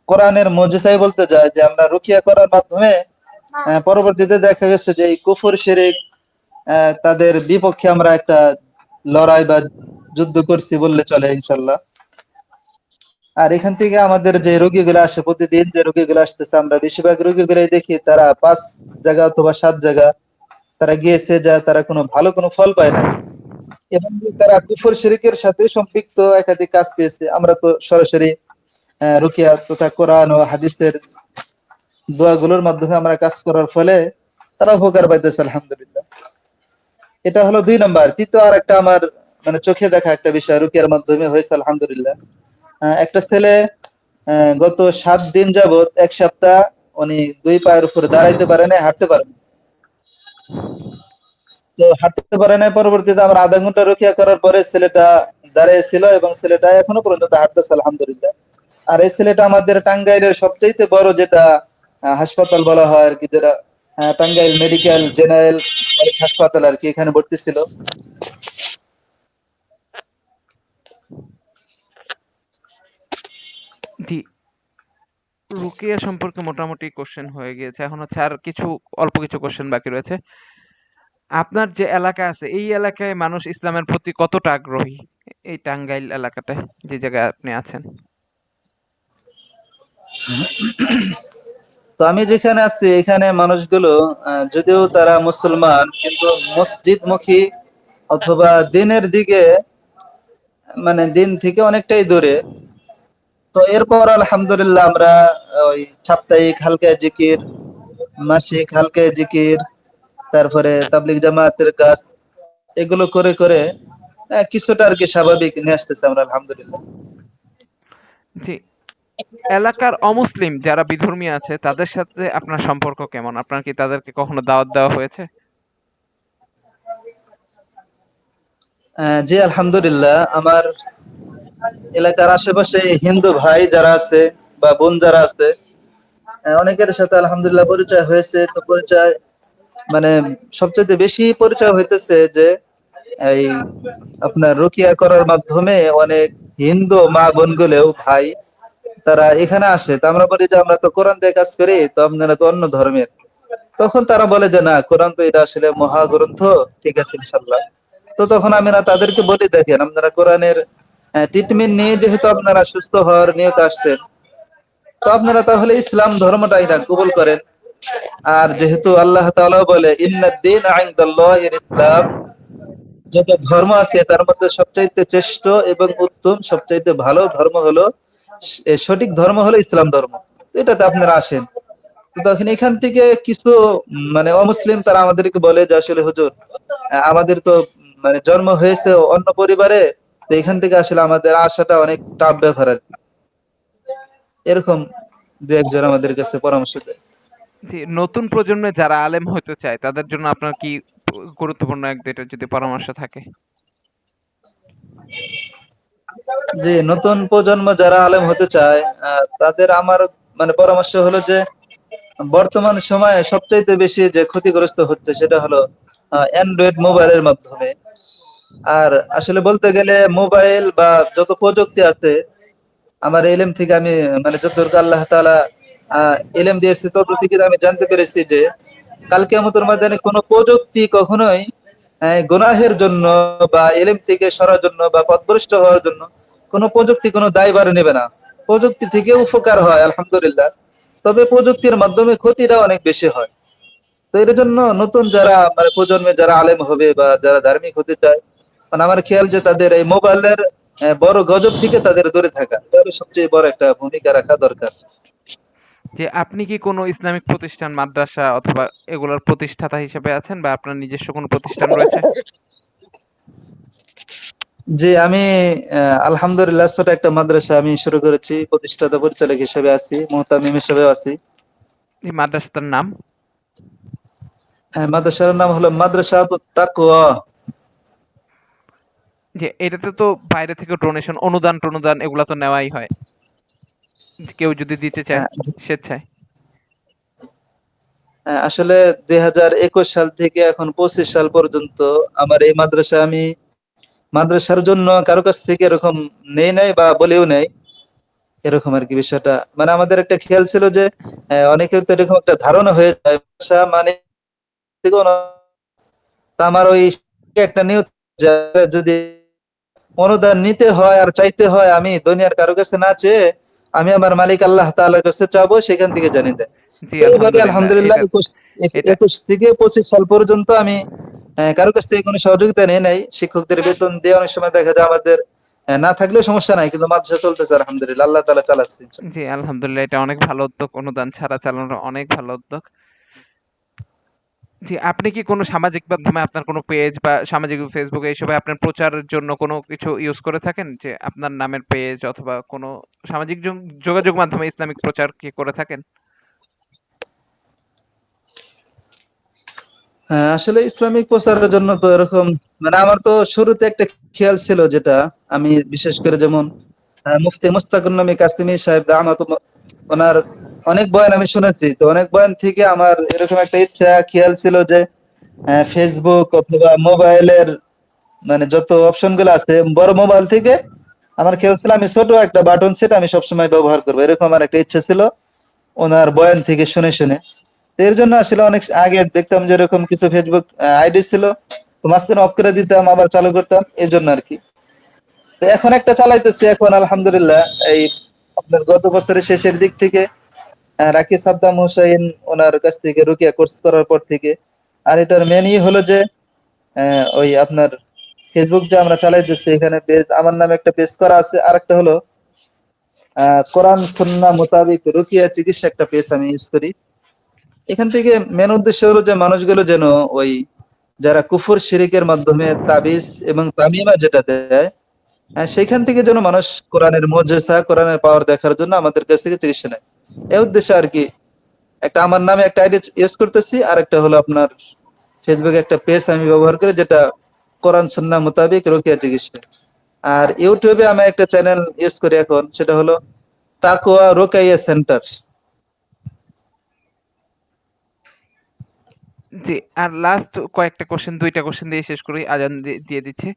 কোরআনের মুজিজাই বলতে যায় যে আমরা রুকিয়া করার মাধ্যমে পরবর্তীতে দেখা গেছে যে এই কুফর শিরক তাদের বিপক্ষে আমরা একটা লড়াই বা যুদ্ধ করছি বললে চলে ইনশাল্লাহ। আর এখান থেকে আমাদের যে রোগীগুলো আসে, প্রতিদিন যে রোগীগুলো আসতেছে, আমরা বেশিরভাগ রোগীগুলাই দেখি তারা 5 জায়গা অথবা 7 জায়গা তারা গিয়েছে, যা তারা কোনো ভালো কোনো ফল পায় না, এবং তারা কুফর শিরকের সাথে সম্পৃক্ত একাধিক কাজ পেয়েছে। আমরা তো সরাসরি রুকিয়া তথা কোরআন ও হাদিসের দোয়াগুলোর মাধ্যমে আমরা কাজ করার ফলে তারা উপকার পাইতেছে আলহামদুলিল্লাহ। এটা হলো 2 নাম্বার। তৃতীয় আর একটা আমার মানে চোখে দেখা একটা বিষয় রুকিয়ার মাধ্যমে হয়েছে আলহামদুলিল্লাহ। একটা ছেলে গত 7 দিন যাবত, 1 সপ্তাহ উনি 2 পায়ের উপর দাঁড়াইতে পারে না, হাঁটতে পারে না। তো হাঁটতে পারে না, পরবর্তীতে আমরা আধা ঘন্টা রুকিয়া করার পরে ছেলেটা দাঁড়িয়েছিল এবং ছেলেটা এখনো পর্যন্ত হাঁটতেছে আলহামদুলিল্লাহ। আর এই ছেলেটা আমাদের টাঙ্গাইলের সবচাইতে বড় যেটা হাসপাতাল বলা হয় আর কি, যেটা টাঙ্গাইল মেডিকেল জেনারেল কলেজ হাসপাতাল আর কি, এখানে ভর্তি ছিল। জি, রুকিয়া সম্পর্কে মোটামুটি কোশ্চেন হয়ে গিয়েছে, এখন হচ্ছে আর কিছু অল্প কিছু কোশ্চেন বাকি রয়েছে। আপনার যে এলাকা আছে, এই এলাকায় মানুষ ইসলামের প্রতি কতটা আগ্রহী? এই টাঙ্গাইল এলাকাটায় যে জায়গায় আপনি আছেন। তো আমি যেখানে আছি এখানে মানুষগুলো যদিও তারা মুসলমান, কিন্তু মসজিদমুখী অথবা দিনের দিকে মানে দিন থেকে অনেকটাই দূরে। তো এরপর আলহামদুলিল্লাহ আমরা ওই সাপ্তাহিক হালকা জিকির, মাসিক হালকা জিকির, তারপরে তাবলিগ জামাতের কাজ, এগুলো করে করে কিছুটা আর কি স্বাভাবিক নিয়ে আসতেছে আমরা আলহামদুলিল্লাহ। জি, এলাকার অমুসলিম যারা বিধর্মী আছে তাদের সাথে আপনার সম্পর্ক কেমন? আপনার কি তাদেরকে কখনো দাওয়াত দেওয়া হয়েছে? জি আলহামদুলিল্লাহ, আমার এলাকার আশেপাশে হিন্দু ভাই যারা আছে বা বোন যারা আছে, অনেকের সাথে আলহামদুলিল্লাহ পরিচয় হয়েছে। তো পরিচয় মানে সবচেয়ে বেশি পরিচয় হইতেছে যে এই আপনার রুকিয়া করার মাধ্যমে অনেক হিন্দু মা বোন গুলেও ভাই তারা এখানে আসে। তো আমরা বলি যে আমরা তো কোরআন দিয়ে কাজ করি, তো আপনারা তো অন্য ধর্মের। তখন তারা বলে যে না, কোরআন তো এটা আসলে মহাগ্রন্থ, ঠিক আছে ইনশাল্লাহ। তো তখন আমি না তাদেরকে বলি, দেখেন আপনারা কোরআনের ট্রিটমেন্ট নিয়ে যেহেতু আপনারা সুস্থ হওয়ার নিয়ত আসছেন, তো আপনারা তাহলে ইসলাম ধর্মটাই না কবুল করেন। আর যেহেতু আল্লাহ তাআলা বলে ইন্নাদ-দীন ইনদাল্লাহিল ইসলাম, যত ধর্ম আছে তার মধ্যে সবচাইতে শ্রেষ্ঠ এবং উত্তম সবচাইতে ভালো ধর্ম হলো সঠিক ধর্ম হলো ইসলাম ধর্ম। তো এটাতে আপনারা আসেন। তো তখন এখান থেকে কিছু মানে অমুসলিম তারা আমাদেরকে বলে যে আসলে হুজুর, আমাদের তো মানে জন্ম হয়েছে অন্য পরিবারে, তো এখান থেকে আসলে আমাদের আশাটা অনেক টাফ ব্যাপার আর কি। এরকম দু একজন আমাদের কাছে পরামর্শ দেয়। জি, নতুন প্রজন্মে যারা আলেম হতে চায় তাদের জন্য আপনার কি গুরুত্বপূর্ণ এক দুইটা যদি পরামর্শ থাকে? যে নতুন প্রজন্ম যারা আলেম হতে চায়, তাদের আমার মানে পরামর্শ হলো যে বর্তমান সময়ে সবচাইতে বেশি যে ক্ষতিগ্রস্ত হচ্ছে সেটা হলো অ্যান্ড্রয়েড মোবাইলের মাধ্যমে। আর আসলে বলতে গেলে মোবাইল বা যত প্রযুক্তি আছে, আমার এলেম থেকে আমি মানে যতটুকু আল্লাহ তাআলা এলেম দিয়েছে তত থেকে আমি জানতে পেরেছি যে কাল কিয়ামতের ময়দানে কোনো প্রযুক্তি কখনোই গুনাহের জন্য বা এলেম থেকে সরার জন্য বা পথভ্রষ্ট হওয়ার জন্য কোনো প্রযুক্তি কোনো দায়ভার নেবে না। প্রযুক্তি থেকে উপকার হয় আলহামদুলিল্লাহ, তবে প্রযুক্তির মাধ্যমে ক্ষতিটা অনেক বেশি হয়। তো এর জন্য নতুন যারা মানে প্রজন্মে যারা আলেম হবে বা যারা ধার্মিক হতে চায়, মানে আমার খেয়াল যে তাদের এই মোবাইলের বড় গজব থেকে তাদের দূরে থাকা, এটা হলো সবচেয়ে বড় একটা ভূমিকা রাখা দরকার। যে আপনি কি কোনো ইসলামিক প্রতিষ্ঠান, মাদ্রাসা অথবা এগুলোর প্রতিষ্ঠাতা হিসেবে আছেন বা আপনার নিজস্ব কোনো প্রতিষ্ঠান রয়েছে? জি আমি আলহামদুলিল্লাহ ছোট একটা মাদ্রাসা আমি শুরু করেছি, প্রতিষ্ঠাতা পরিচালক হিসেবে আছি, মুহতামিম হিসেবেও আছি। এই মাদ্রাসাটার নাম? মাদ্রাসার নাম হলো মাদ্রাসাতুত তাকওয়া। যে এটাতে তো বাইরে থেকে ডোনেশন, অনুদান টনুদান এগুলা তো নেওয়াই হয়, কেউ যদি দিতে চায় স্বেচ্ছায়। আসলে 2021 সাল থেকে এখন 25 সাল পর্যন্ত আমার এই মাদ্রাসা আমি মাদ্রাসার জন্য কারো কাছ থেকে এরকম নেই নাই বা বলেও নাই। এরকম আর কি বিষয়টা। মানে আমাদের একটা খেয়াল ছিল যে অনেকের তো এরকম একটা ধারণা হয়ে যায় মাদ্রাসা মানে থেকেও না। তা আমার ওই একটা নিয়ত যে যদি অনুদান নিতে হয় আর চাইতে হয়, আমি দুনিয়ার কারো কাছে না চেয়ে আমি আমার মালিক আল্লাহ তাআলার কাছে চাবো, সেখান থেকে জানিয়ে দেয়। জি, এইভাবে আলহামদুলিল্লাহ। আলহামদুলিল্লাহ এটা 21 এটা 21 থেকে 25 সাল পর্যন্ত আমি কারো কাছ থেকে কোনো সহযোগিতা নেই নাই। শিক্ষকদের বেতন দিয়ে অনেক সময় দেখা যায় আমাদের না থাকলেও সমস্যা নাই, কিন্তু মাদ্রাসা চলতেছে আলহামদুলিল্লাহ, আল্লাহ তাআলা চালাচ্ছে। জি, আলহামদুলিল্লাহ। এটা অনেক ভালো উদ্যোগ। অনুদান ছাড়া চালানোর অনেক ভালো উদ্যোগ। জি, আপনি কি কোনো সামাজিক মাধ্যমে আপনার কোনো পেজ বা সামাজিক ফেসবুক এইসবে আপনার প্রচারের জন্য কোনো কিছু ইউজ করে থাকেন? যে আপনার নামের পেজ অথবা কোনো সামাজিক যোগাযোগ মাধ্যমে ইসলামিক প্রচার কি করে থাকেন? হ্যাঁ, আসলে ইসলামিক প্রচারের জন্য তো এরকম মানে আমার তো শুরুতে একটা খেয়াল ছিল, যেটা আমি বিশেষ করে যেমন মুফতি মুস্তাকুর নবী কাসিমি সাহেব দামাত, ওনার অনেক বয়ান আমি শুনেছি। তো অনেক বয়ান থেকে আমার এরকম একটা ইচ্ছা খেয়াল ছিল যে ফেসবুক অথবা মোবাইলের মানে যত অপশন গুলো আছে বড় মোবাইল থেকে আমার খেয়াল ছিল আমি ছোট একটা বাটন সেট আমি সবসময় ব্যবহার করবো, এরকম আমার একটা ইচ্ছা ছিল ওনার বয়ান থেকে শুনে শুনে। তো এর জন্য আসলে অনেক আগে দেখতাম যে এরকম কিছু ফেসবুক আইডি ছিল, তো মাঝখানে অফ করে দিতাম আবার চালু করতাম, এর জন্য আর কি। তো এখন একটা চালাইতেছি এখন আলহামদুলিল্লাহ, এই আপনার গত বছরের শেষের দিক থেকে রাকি সাদ্দাম হোসেন ওনার কাছ থেকে রুকিয়া কোর্স করার পর থেকে। আর এটার মেনই হলো যে ওই আপনার ফেসবুক যে আমরা চালাইতেছি এখানে পেজ আমার নামে একটা পেজ করা আছে, আর একটা হলো কোরআন সুন্নাহ মোতাবিক রুকিয়া চিকিৎসা একটা পেজ আমি ইউজ করি। এখান থেকে মেন উদ্দেশ্য হলো যে মানুষগুলো যেন ওই যারা কুফর শিরিকের মাধ্যমে তাবিজ এবং তামিমা যেটা দেয়, সেখান থেকে যেন মানুষ কোরআনের মুজিজা, কোরআনের পাওয়ার দেখার জন্য আমাদের কাছ থেকে চিকিৎসা নেয়। এই উদ্দেশ্যে আর কি একটা আমার নামে একটা আইডি ইউজ করতেছি, আর একটা হলো আপনার ফেসবুকে একটা পেজ আমি ব্যবহার করি যেটা কোরআন সুন্নাহ মোতাবেক রুকিয়া চিকিৎসা। আর ইউটিউবে আমি একটা চ্যানেল ইউজ করি এখন, সেটা হলো তাকওয়া রুকাইয়া সেন্টার। জি, আর লাস্ট কয়েকটা কোশ্চেন, 2টা কোশ্চেন দিয়ে শেষ করি, আজান দিয়ে দিচ্ছি।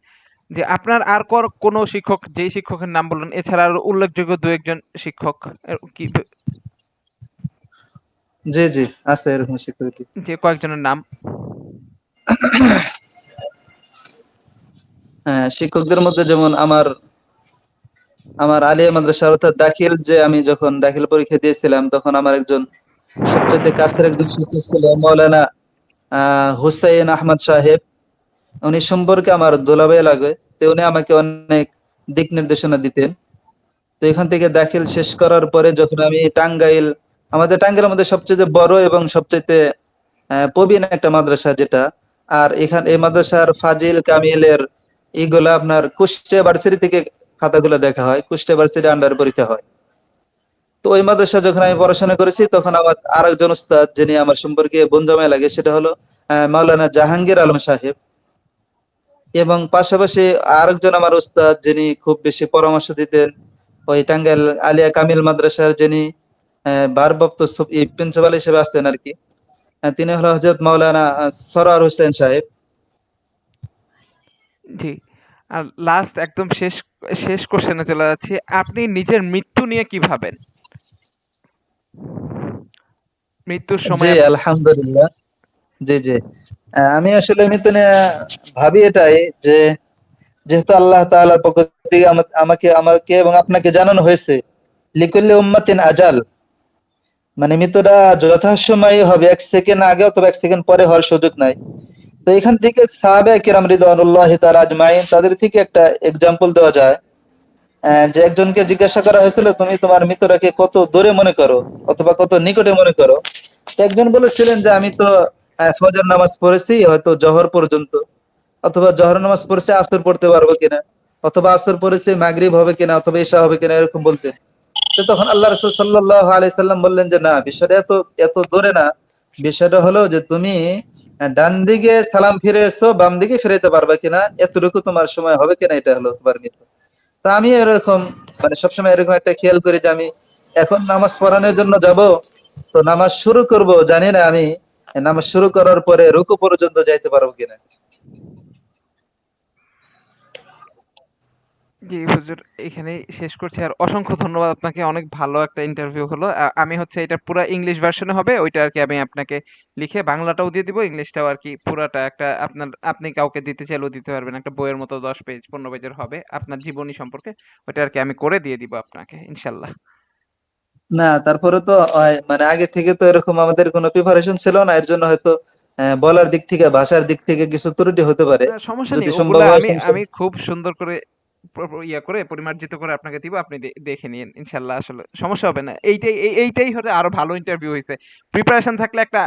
যে আপনার আর কোনো শিক্ষক, যেই শিক্ষকের নাম বললেন এছাড়া আর উল্লেখযোগ্য 2-1 জন শিক্ষক কি, জি জি, আছে এরকম শিক্ষার্থী। যে কয়েকজনের নাম? হ্যাঁ, শিক্ষকদের মধ্যে যেমন আমার আমার আলিয়া মাদ্রাসার অর্থাৎ দাখিল, যে আমি যখন দাখিল পরীক্ষা দিয়েছিলাম তখন আমার একজন সবচেয়ে কাছের একজন শিক্ষক ছিল মাওলানা হুসাইন আহমদ সাহেব। উনি সম্পর্কে আমার দোলাভাই লাগে, তো উনি আমাকে অনেক দিক নির্দেশনা দিতেন। তো এখান থেকে দাখিল শেষ করার পরে যখন আমি টাঙ্গাইল, আমাদের টাঙ্গাইলের মধ্যে সবচেয়ে বড় এবং সবচেয়ে প্রবীণ একটা মাদ্রাসা যেটা, আর এখানে এই মাদ্রাসার ফাজিল কামিলের এইগুলা আপনার কুষ্টিয়া ভার্সিটি থেকে খাতাগুলো দেখা হয়, কুষ্টিয়া ভার্সিটি আন্ডার পরীক্ষা হয়। তো ওই মাদ্রাসা যখন আমি পড়াশোনা করেছি তখন আমার আরেকজন উস্তাদ যিনি আমার সম্পর্কে বন্ধুমায় লাগে, সেটা হলো মাওলানা জাহাঙ্গীর আলম সাহেব। এবং পাশাপাশি আরেকজন আমার উস্তাদ যিনি খুব বেশি পরামর্শ দিতেন, ওই টাঙ্গাইল আলিয়া কামিল মাদ্রাসার যিনি ভারপ্রাপ্ত প্রিন্সিপাল হিসেবে আছেন আর কি, তিনি হলো হযরত মাওলানা সরওয়ার হোসেন সাহেব। জি, আর লাস্ট একদম শেষ শেষ কোশ্চেনে চলে যাচ্ছি। আপনি নিজের মৃত্যু নিয়ে কি ভাবেন? মৃত্যুর জি সময় আলহামদুলিল্লাহ। জি জি, আমি আসলে মৃত্যু নিয়ে ভাবি এটাই যে, যেহেতু আল্লাহ তাআলার পক্ষ থেকে আমাকে আমাকে এবং আপনাকে জানানো হয়েছে লিকুল্লি উম্মাতিন আজাল, মানে মৃত্যুটা যথাসময়ে হবে, 1 সেকেন্ড আগে অথবা 1 সেকেন্ড পরে হওয়ার সুযোগ নাই। তো এখান থেকে সাহাবায়ে কিরাম রিদওয়ানুল্লাহি তাআলা আজমাইন তাদের থেকে একটা এক্সাম্পল দেওয়া যায়। যে একজনকে জিজ্ঞাসা করা হয়েছিল, তুমি তোমার মৃত্যুটাকে কত দূরে মনে করো অথবা কত নিকটে মনে করো? তো একজন বলেছিলেন যে আমি তো ফজর নামাজ পড়েছি হয়তো জোহর পর্যন্ত, অথবা জোহর নামাজ পড়ছে আসর পড়তে পারবো কিনা, অথবা আসর পড়েছে মাগরিব হবে কিনা, অথবা ঈশা হবে কিনা, এরকম বলতেন। তো তখন আল্লাহ রাসূল সাল্লাল্লাহু আলাইহি সাল্লাম বললেন যে না, বিষয়টা এত এত দূরে না, বিষয়টা হলো যে তুমি ডান দিকে সালাম ফিরে এসো, বাম দিকে ফিরাইতে পারবা কিনা, এতটুকু তোমার সময় হবে কিনা, এটা হলো তোমার মৃত্যু। তা আমি এরকম মানে সবসময় এরকম একটা খেয়াল করি যে আমি এখন নামাজ পড়ানোর জন্য যাব, তো নামাজ শুরু করব, জানি না আমি নামাজ শুরু করার পরে রুকু পর্যন্ত যাইতে পারবো কিনা। জি হুজুর, এখানেই শেষ করছি। আর অসংখ্য ধন্যবাদ আপনাকে, অনেক ভালো একটা ইন্টারভিউ হলো। আমি হচ্ছে এটা পুরা ইংলিশ ভার্সনে হবে, ওইটা আর কি আমি আপনাকে লিখে বাংলাটাও দিয়ে দিব, ইংলিশটাও আর কি পুরাটা একটা আপনি কাউকে দিতে চাইলেও দিতে পারবেন, একটা বইয়ের মতো 10 পেজ 15 পেজের হবে আপনার জীবনী সম্পর্কে, ওইটা আর কি আমি করে দিয়ে দিব আপনাকে ইনশাল্লাহ। না তারপরে তো মানে আগে থেকে তো এরকম আমাদের কোনো প্রিপারেশন ছিল না, এর জন্য হয়তো বলার দিক থেকে ভাষার দিক থেকে কিছু ত্রুটি হতে পারে। না সমস্যা যদি নেই, সম্ভব ওগুলা হয় আমি সমস্যা আমি খুব সুন্দর করে ইয়া করে পরিমার্জিত করে আপনাকে দিব, আপনি দেখে নিন ইনশাল্লাহ, আসলে সমস্যা হবে না। এইটাই হতে আরো ভালো ইন্টারভিউ হয়েছে। প্রিপারেশন থাকলে একটা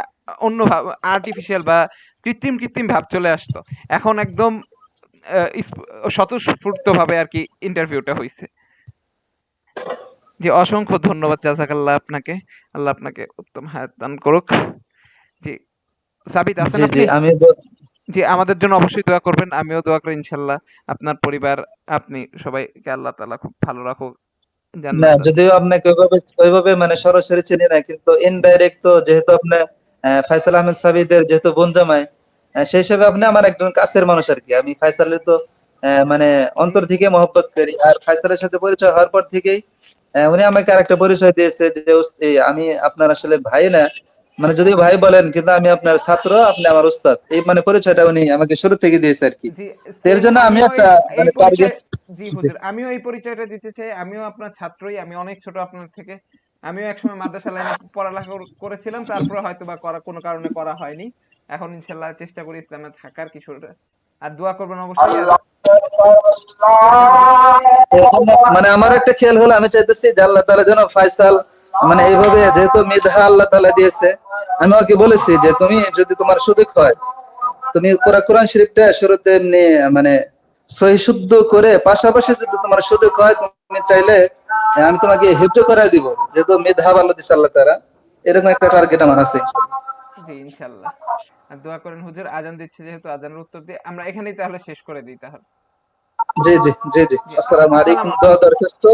অন্য ভাব, আর্টিফিশিয়াল বা কৃত্রিম কৃত্রিম ভাব চলে আসতো। এখন একদম স্বতঃস্ফূর্ত ভাবে আর কি ইন্টারভিউটা হয়েছে। জি, অসংখ্য ধন্যবাদ, জাযাকাল্লাহ আপনাকে। আল্লাহ আপনাকে উত্তম হায়াত দান করুক। জি, সাবিত আছেন জি জি, আপনি? আমি জি, আমাদের জন্য অবশ্যই দোয়া করবেন, আমিও দোয়া করি ইনশাল্লাহ। আপনার পরিবার, আপনি সবাইকে আল্লাহ তাআলা খুব ভালো রাখুক, না, জান্নাত। যদিও আপনাকে ওইভাবে মানে সরাসরি চিনি না, কিন্তু ইনডাইরেক্ট তো যেহেতু আপনি ফায়সাল আহমেদ সাবিদের যেহেতু বোন জামাই, সেই হিসেবে আপনি আমার একজন কাছের মানুষ আর কি। আমি ফায়সালের তো মানে অন্তর থেকে মহব্বত করি, আর ফায়সালের সাথে পরিচয় হওয়ার পর থেকেই উনি আমাকে আরেকটা পরিচয় দিয়েছে যে আমি আপনার আসলে ভাই না, মানে যদিও ভাই বলেন কিন্তু আমি আপনার ছাত্র, আপনি আমার উস্তাদ, এই মানে পরিচয়টা উনি আমাকে শুরু থেকে দিয়েছে আর কি। জি, তো এর সেম জন্য আমি আমিও একটা এই মানে পরিচয়। টার্গেট। জি হুজুর, আমিও এই পরিচয়টা দিতে চাই, আমিও আপনার ছাত্রই, আমি অনেক ছোট আপনার থেকে। আমিও একসময় মাদ্রাসা লাইনে পড়ালেখা করেছিলাম, তারপরে হয়তো বা কোনো কারণে করা হয়নি। এখন ইনশাল্লাহ চেষ্টা করি ইসলামে থাকার কিছুটা। আর দোয়া করবেন অবশ্যই। আর এখন মানে আমার একটা খেয়াল হলো, আমি চাইতেছি যে আল্লাহ তাআলা যেন ফায়সাল মানে এইভাবে, যেহেতু মেধা আল্লাহ তাআলা দিয়েছে, আমি ওকে বলেছি যে তুমি যদি তোমার সুযোগ হয় তুমি কোরআন শরীফটা শুরুতে এমনি মানে সহি শুদ্ধ করে পাশাপাশি যদি তোমার সুযোগ হয় তুমি চাইলে আমি তোমাকে হিফজ করাই দিব, যেহেতু মেধা ভালো দিচ্ছে আল্লাহ তাআলা, এরকম একটা টার্গেট আমার আছে ইনশাআল্লাহ। জি ইনশাল্লাহ। আর দোয়া করেন হুজুর, আজান দিচ্ছে যেহেতু আজানের উত্তর দিয়ে আমরা এখানেই তাহলে শেষ করে দিই তাহলে। জি জি জি জি, জি আসসালামু আলাইকুম, আসসালাম। দোয়া দরখাস্ত।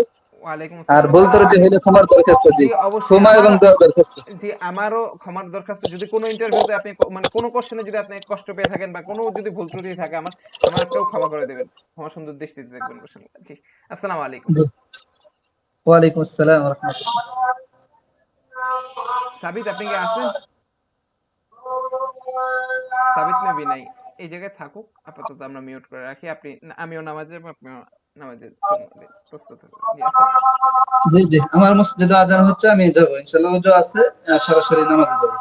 ওয়ালাইকুম আর আসসালাম। বলতে রুটি হইলে ক্ষমার দরখাস্ত। জি, জি অবশ্যই ক্ষমা এবং আমারও। দোয়া দরখাস্ত। জি আমারও ক্ষমার দরখাস্ত। যদি কোনো ইন্টারভিউতে আপনি মানে কোনো কোশ্চেনে যদি আপনি কষ্ট পেয়ে থাকেন বা কোনো যদি ভুল ত্রুটি থাকে আমারটাও ক্ষমা করে দেবেন। ক্ষমা সুন্দর দৃষ্টিতে দেখবেন ইনশাআল্লাহ। জি আসসালামু আলাইকুম। জি, ওয়ালাইকুম আসসালাম ওয়া রাহমাতুল্লাহ। সাবিত আপনি কি আছেন? সাবিত মেবি নাই। এই জায়গায় থাকুক। আপাতত আমরা মিউট করে রাখি। আমিও নামাজে যাবো, আপনিও নামাজের জন্য প্রস্তুত থাকুন। জি আসসালাম। জি জি, আমার মসজিদে আজান হচ্ছে, আমি যাবো ইনশাআল্লাহ, ওযু আছে, সরাসরি নামাজে যাবো।